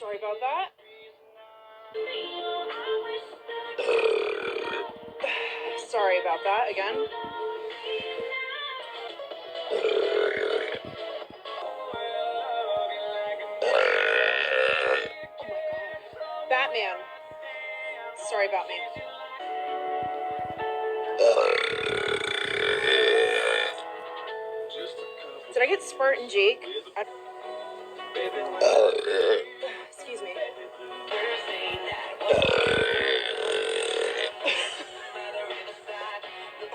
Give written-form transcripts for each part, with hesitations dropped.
Sorry about that. Sorry about that again. Oh my god. Batman. Sorry about me. Did I get Spurt and Jake? Excuse me.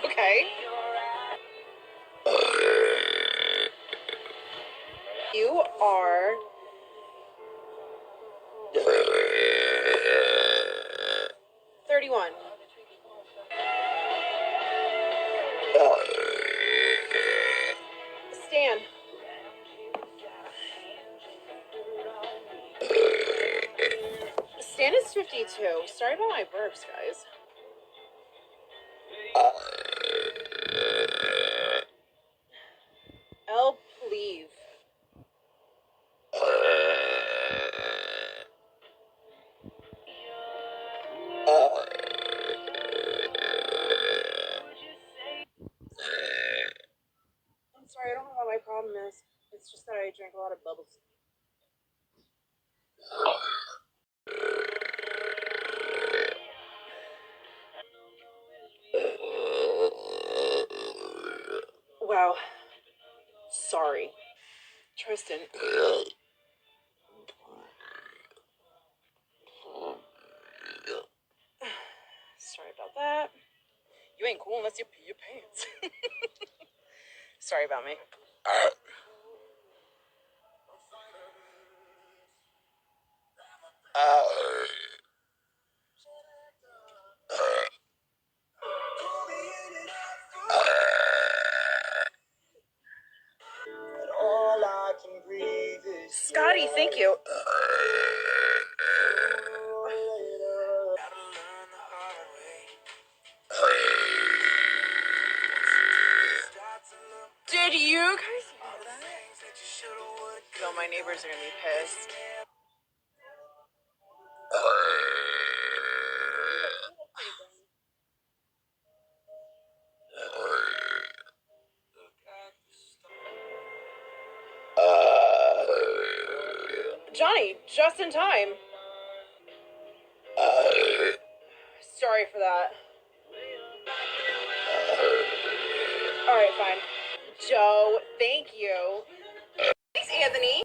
Okay. You are 31. Stan. Stan is 52. Sorry about my burps, guys. Elle, please. I'm sorry, I don't know what my problem is. It's just that I drank a lot of bubbles. Wow. Sorry. Tristan. Sorry about that. You ain't cool unless you pee your pants. Sorry about me. Scotty, thank you. Did you guys know that? No, my neighbors are gonna be pissed. Johnny, just in time. Sorry for that. Alright, fine. Joe, thank you. Thanks, Anthony.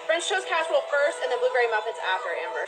French toast casserole first, and then blueberry muffins after, Amber.